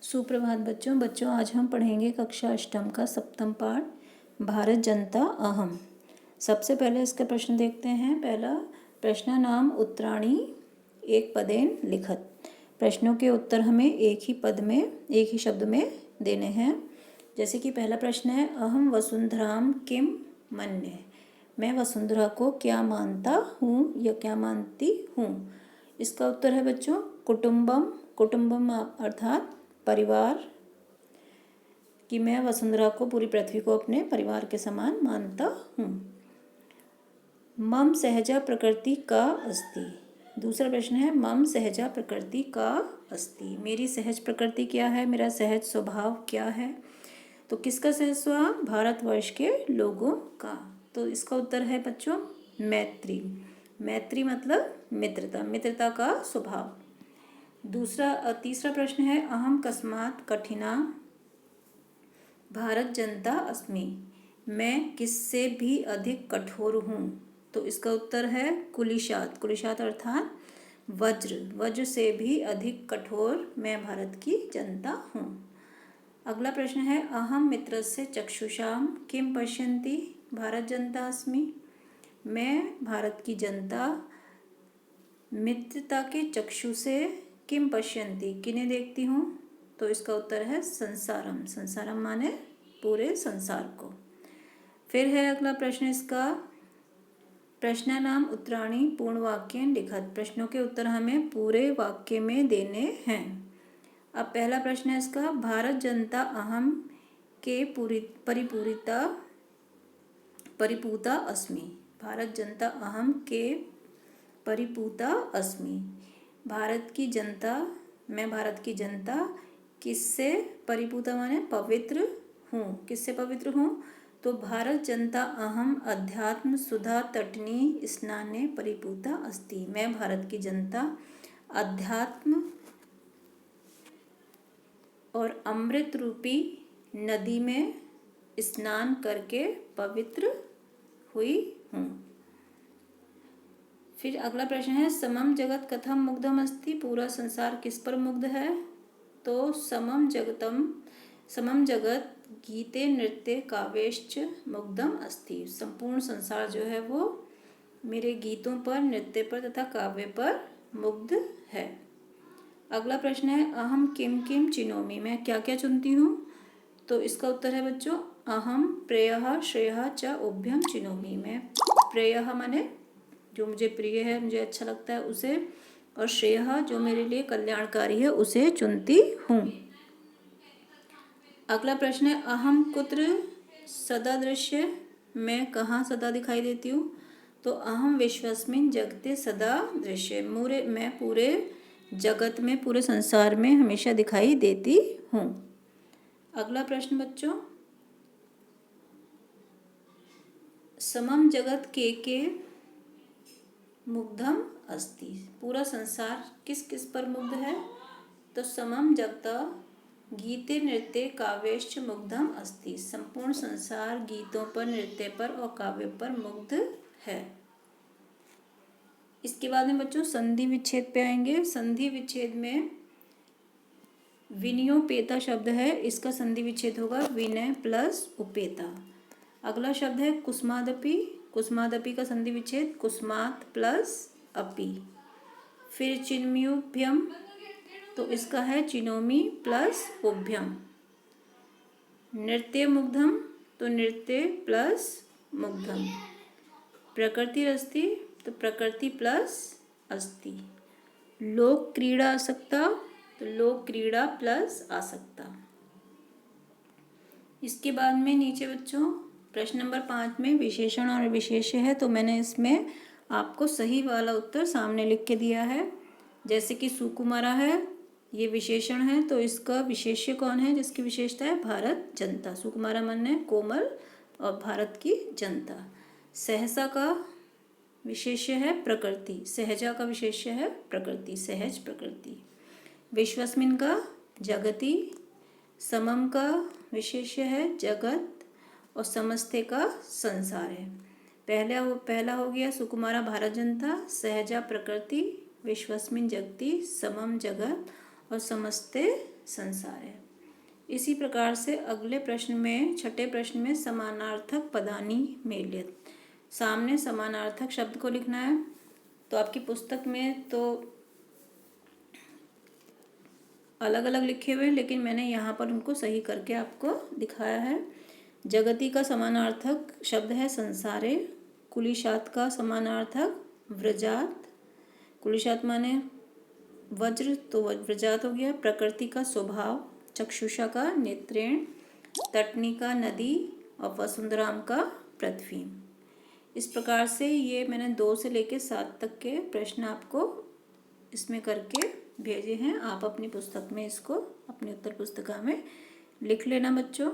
सुप्रभात बच्चों आज हम पढ़ेंगे कक्षा अष्टम का सप्तम पाठ भारत जनता अहम। सबसे पहले इसका प्रश्न देखते हैं। पहला प्रश्न नाम उत्तराणी एक पदेन लिखत। प्रश्नों के उत्तर हमें एक ही शब्द में देने हैं। जैसे कि पहला प्रश्न है, अहम वसुंधराम किम मन्ये। मैं वसुंधरा को क्या मानता हूँ या क्या मानती हूँ। इसका उत्तर है बच्चों कुटुंबम। कुटुंबम अर्थात परिवार, कि मैं वसुंधरा को, पूरी पृथ्वी को अपने परिवार के समान मानता हूँ। मम सहजा प्रकृति का अस्ति। दूसरा प्रश्न है, मम सहजा प्रकृति का अस्ति। मेरी सहज प्रकृति क्या है, मेरा सहज स्वभाव क्या है। तो किसका सहज स्वभाव, भारतवर्ष के लोगों का। तो इसका उत्तर है बच्चों मैत्री। मैत्री मतलब मित्रता, मित्रता का स्वभाव। तीसरा प्रश्न है, अहम कस्मात् कठिना भारत जनता अस्मि। मैं किससे भी अधिक कठोर हूँ। तो इसका उत्तर है कुलिशात। कुलिशात अर्थात वज्र। वज्र से भी अधिक कठोर मैं भारत की जनता हूँ। अगला प्रश्न है, अहम मित्रस्य चक्षुषाम किम पश्यन्ति भारत जनता अस्मि। मैं भारत की जनता मित्रता के चक्षु से किम पश्यन्ति किन्हें देखती हूँ। तो इसका उत्तर है संसारम। संसारम माने पूरे संसार को। फिर है अगला प्रश्न इसका, प्रश्न नाम उत्तराणी पूर्ण वाक्य लिखत। प्रश्नों के उत्तर हमें पूरे वाक्य में देने हैं। अब पहला प्रश्न है इसका, भारत जनता अहम के परिपूता अस्मि। भारत जनता अहम के परिपूता अस्मि। भारत की जनता, मैं भारत की जनता किससे परिपूता माने पवित्र हूँ। किससे पवित्र हूँ। तो भारत जनता अहम अध्यात्म सुधा तटनी स्नाने परिपूता अस्ति। मैं भारत की जनता अध्यात्म और अमृत रूपी नदी में स्नान करके पवित्र हुई हूँ। फिर अगला प्रश्न है, समम जगत कथम मुग्धम अस्ति। पूरा संसार किस पर मुग्ध है। तो समम जगत गीते नृत्य काव्यश्च मुग्धम अस्ति। संपूर्ण संसार जो है वो मेरे गीतों पर, नृत्य पर तथा काव्य पर मुग्ध है। अगला प्रश्न है, अहम किम किम चिनोमि। मैं क्या क्या चुनती हूँ। तो इसका उत्तर है बच्चों, अहम प्रेयः श्रेयः च उभयम चिनोमि। मैं प्रेयः माने जो मुझे प्रिय है, मुझे अच्छा लगता है उसे, और श्रेयः जो मेरे लिए कल्याणकारी है उसे चुनती हूँ। अगला प्रश्न है, अहम कुत्र सदा दृश्य। मैं कहाँ सदा दिखाई देती हूँ। तो अहम विश्वस्मिन् जगते सदा दृश्य। मैं पूरे जगत में, पूरे संसार में हमेशा दिखाई देती हूँ। अगला प्रश्न बच्चों, समम जगत के मुग्धम अस्ति। पूरा संसार किस किस पर मुग्ध है। तो समम जगत गीते नृत्य काव्यश्च मुग्धम अस्ति। संपूर्ण संसार गीतों पर, नृत्य पर और काव्य पर मुग्ध है। इसके बाद में बच्चों संधि विच्छेद पे आएंगे। संधि विच्छेद में विनयोपेता शब्द है, इसका संधि विच्छेद होगा विनय प्लस उपेता। अगला शब्द है कुसुमादपि। कुसुमादपि का संधि विच्छेद कुसुमात प्लस अपि। फिर चिन्मयुभ्यम, तो इसका है चिनोमि प्लस उभ्यम। नृत्य मुग्धम, तो नृत्य प्लस मुग्धम। प्रकृति रस्ति, तो प्रकृति प्लस अस्ति। लोक क्रीड़ा आसक्ता, तो लोक क्रीड़ा प्लस आसक्ता। इसके बाद में नीचे बच्चों प्रश्न नंबर 5 में विशेषण और विशेष्य है। तो मैंने इसमें आपको सही वाला उत्तर सामने लिख के दिया है। जैसे कि सुकुमारा है, ये विशेषण है, तो इसका विशेष्य कौन है, जिसकी विशेषता है भारत जनता। सुकुमारा मन है कोमल और भारत की जनता। सहसा का विशेष्य है प्रकृति। सहजा का विशेष्य है प्रकृति, सहज प्रकृति। विश्वस्मिन का जगति। समम का विशेष्य है जगत और समस्ते का संसार है। पहला हो गया सुकुमारा भारत जनता, सहजा प्रकृति, विश्वस्मिन जगति, समम जगत और समस्ते संसार है। इसी प्रकार से अगले प्रश्न में, छठे प्रश्न में समानार्थक पदानी मेलियत, सामने समानार्थक शब्द को लिखना है। तो आपकी पुस्तक में तो अलग अलग लिखे हुए हैं, लेकिन मैंने यहाँ पर उनको सही करके आपको दिखाया है। जगति का समानार्थक शब्द है संसारे। कुलिशात का समानार्थक व्रजात, कुलिशात माने वज्र, तो व्रजात हो गया। प्रकृति का स्वभाव, चक्षुषा का नेत्रेण, तटनी का नदी और वसुंधराम का पृथ्वी। इस प्रकार से ये मैंने 2 से लेकर 7 तक के प्रश्न आपको इसमें करके भेजे हैं। आप अपनी पुस्तक में इसको, अपनी उत्तर पुस्तिका में लिख लेना बच्चों।